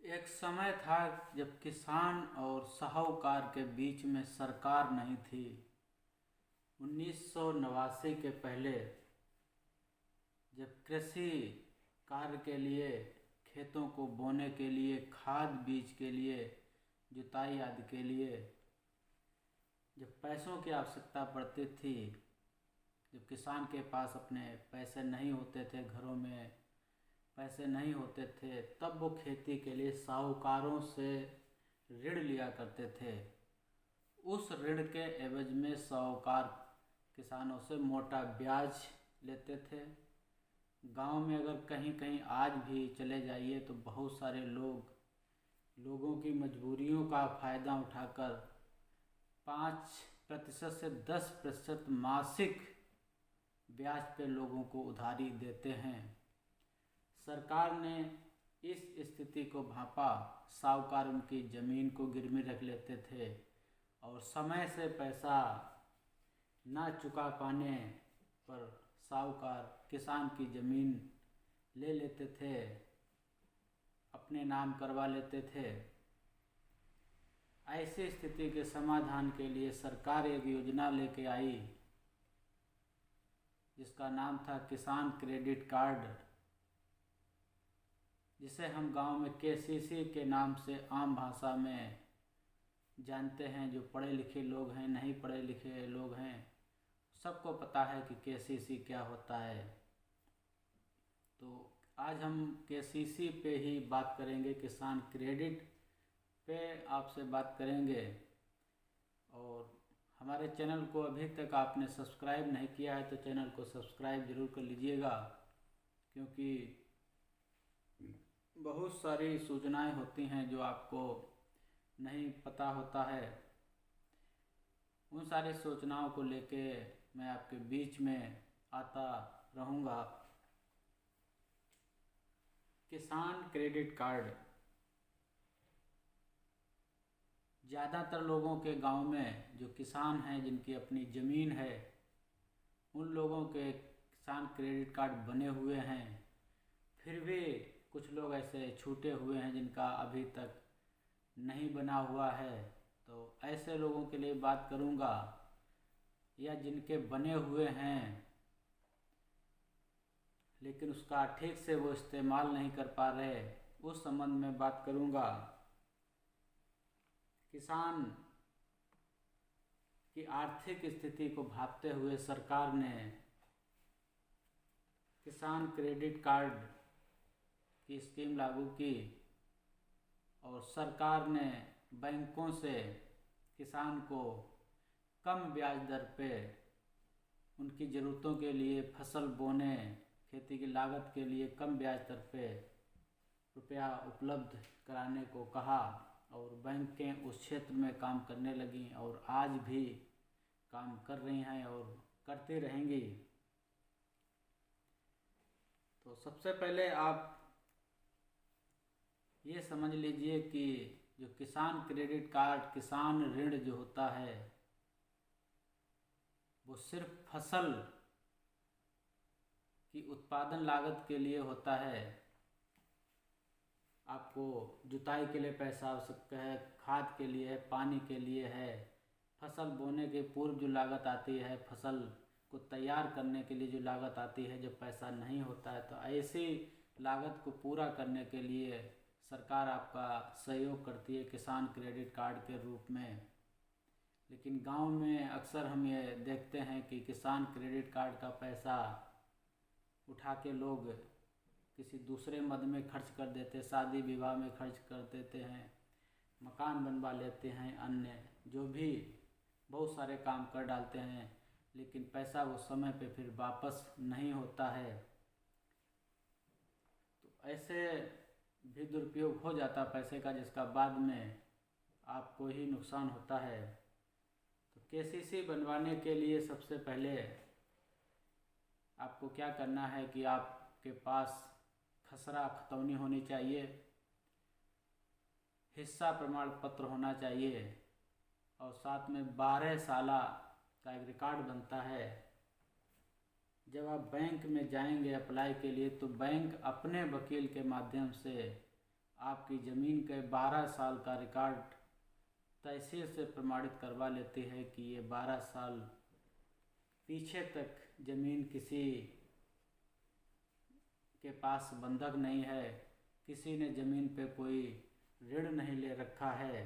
एक समय था जब किसान और साहूकार के बीच में सरकार नहीं थी। 1989 के पहले जब कृषि कार्य के लिए, खेतों को बोने के लिए, खाद बीज के लिए, जुताई आदि के लिए जब पैसों की आवश्यकता पड़ती थी, जब किसान के पास अपने पैसे नहीं होते थे, घरों में पैसे नहीं होते थे, तब वो खेती के लिए साहूकारों से ऋण लिया करते थे। उस ऋण के एवज में साहूकार किसानों से मोटा ब्याज लेते थे। गांव में अगर कहीं कहीं आज भी चले जाइए तो बहुत सारे लोगों की मजबूरियों का फ़ायदा उठाकर 5% से 10% मासिक ब्याज पे लोगों को उधारी देते हैं। सरकार ने इस स्थिति को भांपा। साहूकार उनकी ज़मीन को गिरवी रख लेते थे और समय से पैसा ना चुका पाने पर साहूकार किसान की ज़मीन ले लेते थे, अपने नाम करवा लेते थे। ऐसी स्थिति के समाधान के लिए सरकार एक योजना लेके आई जिसका नाम था किसान क्रेडिट कार्ड, जिसे हम गांव में केसीसी के नाम से आम भाषा में जानते हैं। जो पढ़े लिखे लोग हैं, नहीं पढ़े लिखे लोग हैं, सबको पता है कि केसीसी क्या होता है। तो आज हम केसीसी पे ही बात करेंगे, किसान क्रेडिट पे आपसे बात करेंगे। और हमारे चैनल को अभी तक आपने सब्सक्राइब नहीं किया है तो चैनल को सब्सक्राइब ज़रूर कर लीजिएगा, क्योंकि बहुत सारी सूचनाएं होती हैं जो आपको नहीं पता होता है। उन सारी सूचनाओं को लेके मैं आपके बीच में आता रहूँगा। किसान क्रेडिट कार्ड ज़्यादातर लोगों के गांव में जो किसान हैं, जिनकी अपनी ज़मीन है, उन लोगों के किसान क्रेडिट कार्ड बने हुए हैं। फिर भी कुछ लोग ऐसे छूटे हुए हैं जिनका अभी तक नहीं बना हुआ है। तो ऐसे लोगों के लिए बात करूंगा, या जिनके बने हुए हैं लेकिन उसका ठीक से वो इस्तेमाल नहीं कर पा रहे, उस संबंध में बात करूंगा। किसान की आर्थिक स्थिति को भांपते हुए सरकार ने किसान क्रेडिट कार्ड की स्कीम लागू की और सरकार ने बैंकों से किसान को कम ब्याज दर पे उनकी ज़रूरतों के लिए, फसल बोने, खेती की लागत के लिए कम ब्याज दर पे रुपया उपलब्ध कराने को कहा। और बैंकें उस क्षेत्र में काम करने लगीं और आज भी काम कर रही हैं और करती रहेंगी। तो सबसे पहले आप ये समझ लीजिए कि जो किसान क्रेडिट कार्ड, किसान ऋण जो होता है, वो सिर्फ फसल की उत्पादन लागत के लिए होता है। आपको जुताई के लिए पैसा आवश्यक है, खाद के लिए है, पानी के लिए है, फसल बोने के पूर्व जो लागत आती है, फसल को तैयार करने के लिए जो लागत आती है, जब पैसा नहीं होता है, तो ऐसी लागत को पूरा करने के लिए सरकार आपका सहयोग करती है किसान क्रेडिट कार्ड के रूप में। लेकिन गांव में अक्सर हम ये देखते हैं कि किसान क्रेडिट कार्ड का पैसा उठा के लोग किसी दूसरे मद में खर्च कर देते, शादी विवाह में खर्च कर देते हैं, मकान बनवा लेते हैं, अन्य जो भी बहुत सारे काम कर डालते हैं, लेकिन पैसा वो समय पे फिर वापस नहीं होता है। तो ऐसे भी दुरुपयोग हो जाता पैसे का, जिसका बाद में आपको ही नुकसान होता है। तो केसीसी बनवाने के लिए सबसे पहले आपको क्या करना है कि आपके पास खसरा खतौनी होनी चाहिए, हिस्सा प्रमाण पत्र होना चाहिए और साथ में 12 साला का एक रिकॉर्ड बनता है। जब आप बैंक में जाएंगे अप्लाई के लिए तो बैंक अपने वकील के माध्यम से आपकी ज़मीन के 12 साल का रिकॉर्ड तहसील से प्रमाणित करवा लेती है कि ये 12 साल पीछे तक ज़मीन किसी के पास बंधक नहीं है, किसी ने ज़मीन पे कोई ऋण नहीं ले रखा है।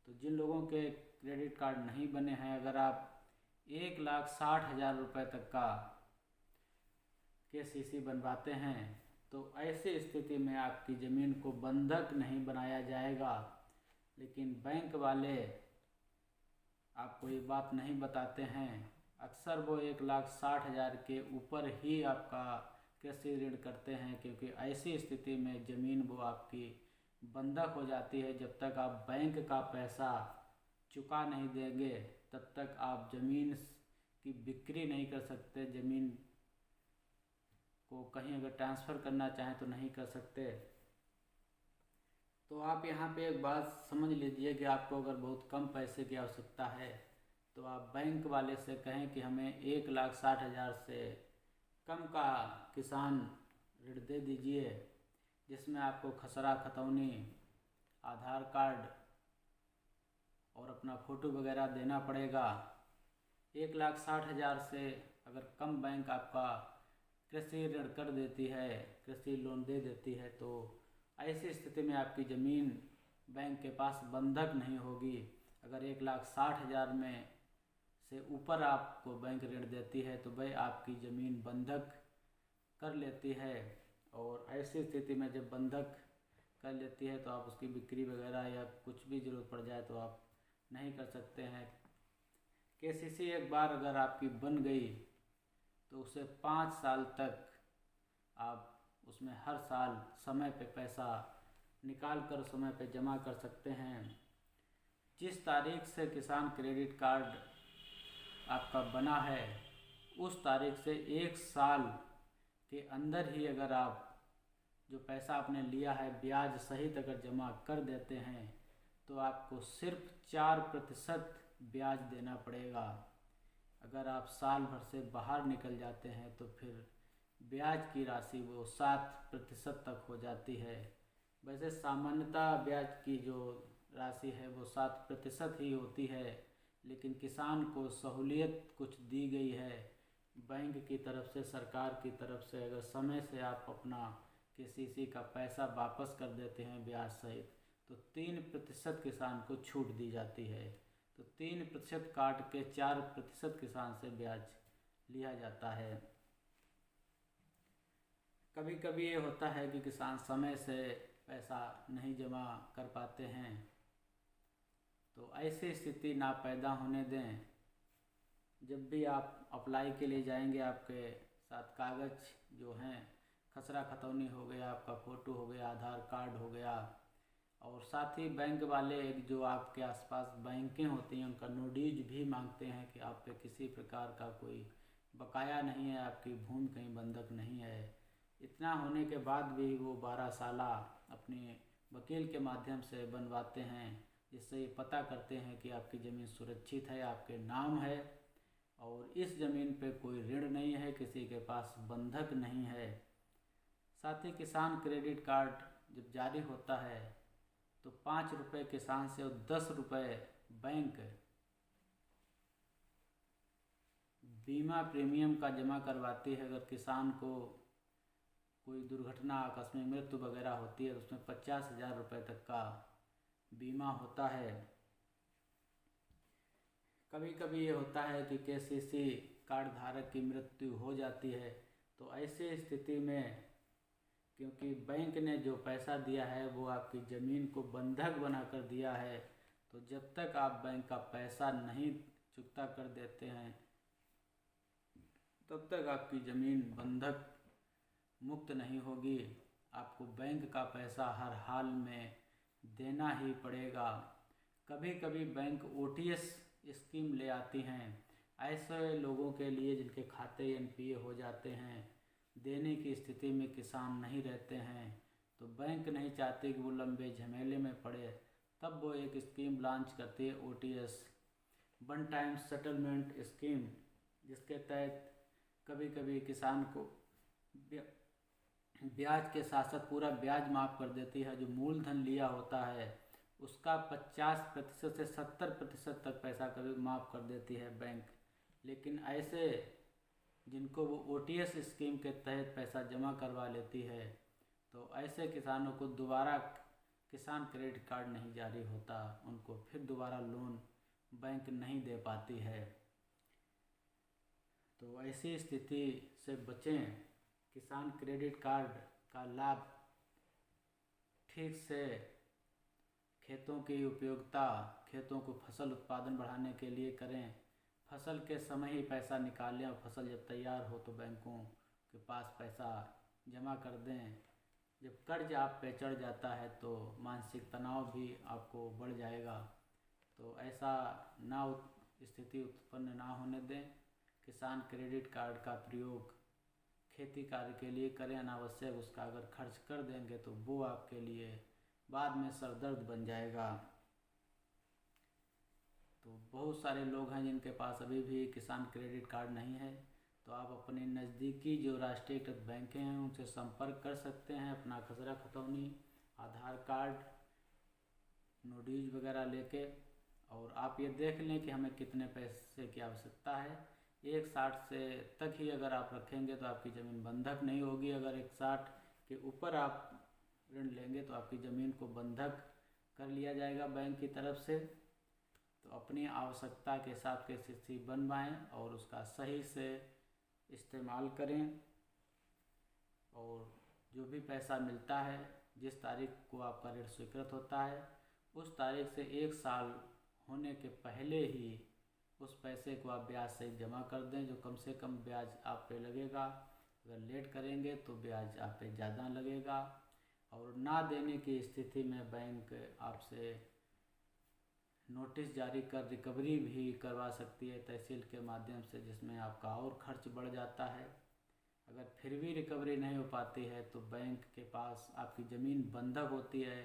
तो जिन लोगों के क्रेडिट कार्ड नहीं बने हैं, अगर आप 1,60,000 रुपये तक का KCC बनवाते हैं तो ऐसी स्थिति में आपकी ज़मीन को बंधक नहीं बनाया जाएगा। लेकिन बैंक वाले आपको ये बात नहीं बताते हैं। अक्सर वो 1,60,000 के ऊपर ही आपका कृषि ऋण करते हैं, क्योंकि ऐसी स्थिति में ज़मीन वो आपकी बंधक हो जाती है। जब तक आप बैंक का पैसा चुका नहीं देंगे तब तक आप ज़मीन की बिक्री नहीं कर सकते, ज़मीन को कहीं अगर ट्रांसफ़र करना चाहें तो नहीं कर सकते। तो आप यहाँ पे एक बात समझ लीजिए कि आपको अगर बहुत कम पैसे की आवश्यकता है तो आप बैंक वाले से कहें कि हमें 1,60,000 से कम का किसान ऋण दे दीजिए, जिसमें आपको खसरा खतौनी, आधार कार्ड और अपना फ़ोटो वगैरह देना पड़ेगा। 1,60,000 से अगर कम बैंक आपका कृषि ऋण कर देती है, कृषि लोन दे देती है, तो ऐसी स्थिति में आपकी ज़मीन बैंक के पास बंधक नहीं होगी। अगर 1,60,000 में से ऊपर आपको बैंक ऋण देती है तो वह आपकी ज़मीन बंधक कर लेती है, और ऐसी स्थिति में जब बंधक कर लेती है तो आप उसकी बिक्री वगैरह या कुछ भी ज़रूरत पड़ जाए तो आप नहीं कर सकते हैं। KCC एक बार अगर आपकी बन गई तो उसे 5 साल तक आप उसमें हर साल समय पे पैसा निकाल कर समय पे जमा कर सकते हैं। जिस तारीख से किसान क्रेडिट कार्ड आपका बना है उस तारीख से 1 साल के अंदर ही अगर आप जो पैसा आपने लिया है ब्याज सहित अगर जमा कर देते हैं तो आपको सिर्फ 4% ब्याज देना पड़ेगा। अगर आप साल भर से बाहर निकल जाते हैं तो फिर ब्याज की राशि वो 7% तक हो जाती है। वैसे सामान्यतः ब्याज की जो राशि है वो 7% ही होती है, लेकिन किसान को सहूलियत कुछ दी गई है बैंक की तरफ से, सरकार की तरफ से। अगर समय से आप अपना KCC का पैसा वापस कर देते हैं ब्याज सहित तो 3% किसान को छूट दी जाती है। तो 3% काट के 4% किसान से ब्याज लिया जाता है। कभी कभी ये होता है कि किसान समय से पैसा नहीं जमा कर पाते हैं, तो ऐसी स्थिति ना पैदा होने दें। जब भी आप अप्लाई के लिए जाएंगे आपके साथ कागज़ जो हैं, खसरा खतौनी हो गया, आपका फ़ोटो हो गया, आधार कार्ड हो गया, और साथ ही बैंक वाले एक जो आपके आसपास बैंकें होती हैं उनका नोटिस भी मांगते हैं कि आप पे किसी प्रकार का कोई बकाया नहीं है, आपकी भूमि कहीं बंधक नहीं है। इतना होने के बाद भी वो 12 साला अपने वकील के माध्यम से बनवाते हैं, जिससे ये पता करते हैं कि आपकी ज़मीन सुरक्षित है, आपके नाम है और इस ज़मीन पे कोई ऋण नहीं है, किसी के पास बंधक नहीं है। साथ ही किसान क्रेडिट कार्ड जब जारी होता है तो 5 रुपये किसान से और 10 रुपये बैंक बीमा प्रीमियम का जमा करवाती है। अगर किसान को कोई दुर्घटना, आकस्मिक मृत्यु वगैरह होती है तो उसमें 50,000 रुपये तक का बीमा होता है। कभी कभी ये होता है कि KCC कार्ड धारक की मृत्यु हो जाती है, तो ऐसे स्थिति में क्योंकि बैंक ने जो पैसा दिया है वो आपकी ज़मीन को बंधक बना कर दिया है, तो जब तक आप बैंक का पैसा नहीं चुकता कर देते हैं तब तक आपकी ज़मीन बंधक मुक्त नहीं होगी। आपको बैंक का पैसा हर हाल में देना ही पड़ेगा। कभी कभी बैंक OTS स्कीम ले आती हैं ऐसे लोगों के लिए जिनके खाते NPA हो जाते हैं, देने की स्थिति में किसान नहीं रहते हैं, तो बैंक नहीं चाहते कि वो लंबे झमेले में पड़े, तब वो एक स्कीम लॉन्च करती है OTS, one time settlement scheme, जिसके तहत कभी कभी किसान को ब्याज के साथ साथ पूरा ब्याज माफ़ कर देती है। जो मूलधन लिया होता है उसका 50% से 70% तक पैसा कभी माफ़ कर देती है बैंक। लेकिन ऐसे जिनको वो OTS स्कीम के तहत पैसा जमा करवा लेती है तो ऐसे किसानों को दोबारा किसान क्रेडिट कार्ड नहीं जारी होता, उनको फिर दोबारा लोन बैंक नहीं दे पाती है। तो ऐसी स्थिति से बचें। किसान क्रेडिट कार्ड का लाभ ठीक से खेतों की उपयोगिता, खेतों को फसल उत्पादन बढ़ाने के लिए करें। फसल के समय ही पैसा निकालें और फसल जब तैयार हो तो बैंकों के पास पैसा जमा कर दें। जब कर्ज आप पे चढ़ जाता है तो मानसिक तनाव भी आपको बढ़ जाएगा। तो ऐसा स्थिति उत्पन्न ना होने दें। किसान क्रेडिट कार्ड का प्रयोग खेती कार्य के लिए करें। अनावश्यक उसका अगर खर्च कर देंगे तो वो आपके लिए बाद में सरदर्द बन जाएगा। तो बहुत सारे लोग हैं जिनके पास अभी भी किसान क्रेडिट कार्ड नहीं है, तो आप अपने नज़दीकी जो राष्ट्रीयकृत बैंकें हैं उनसे संपर्क कर सकते हैं। अपना खसरा खतौनी, आधार कार्ड, नोटिस वगैरह लेके, और आप ये देख लें कि हमें कितने पैसे की आवश्यकता है। 1,60 से तक ही अगर आप रखेंगे तो आपकी ज़मीन बंधक नहीं होगी। अगर 1,60 के ऊपर आप ऋण लेंगे तो आपकी ज़मीन को बंधक कर लिया जाएगा बैंक की तरफ से। तो अपनी आवश्यकता के हिसाब से स्थिति बनवाएं और उसका सही से इस्तेमाल करें। और जो भी पैसा मिलता है, जिस तारीख को आपका ऋण स्वीकृत होता है उस तारीख से 1 साल होने के पहले ही उस पैसे को आप ब्याज सहित जमा कर दें। जो कम से कम ब्याज आप पे लगेगा, अगर लेट करेंगे तो ब्याज आप पे ज़्यादा लगेगा। और ना देने की स्थिति में बैंक आपसे नोटिस जारी कर रिकवरी भी करवा सकती है तहसील के माध्यम से, जिसमें आपका और खर्च बढ़ जाता है। अगर फिर भी रिकवरी नहीं हो पाती है तो बैंक के पास आपकी ज़मीन बंधक होती है।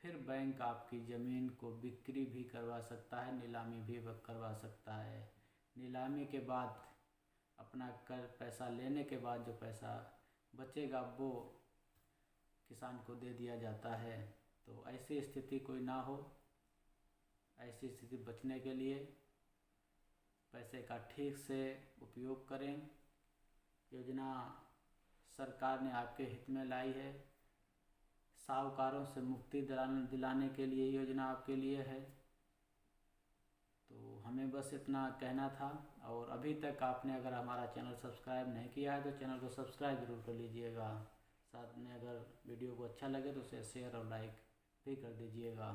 फिर बैंक आपकी ज़मीन को बिक्री भी करवा सकता है, नीलामी भी करवा सकता है। नीलामी के बाद अपना कर पैसा लेने के बाद जो पैसा बचेगा वो किसान को दे दिया जाता है। तो ऐसी स्थिति कोई ना हो। ऐसी स्थिति बचने के लिए पैसे का ठीक से उपयोग करें। योजना सरकार ने आपके हित में लाई है। साहूकारों से मुक्ति दिलाने के लिए योजना आपके लिए है। तो हमें बस इतना कहना था। और अभी तक आपने अगर हमारा चैनल सब्सक्राइब नहीं किया है तो चैनल को सब्सक्राइब ज़रूर कर लीजिएगा। साथ में अगर वीडियो को अच्छा लगे तो उसे शेयर और लाइक भी कर दीजिएगा।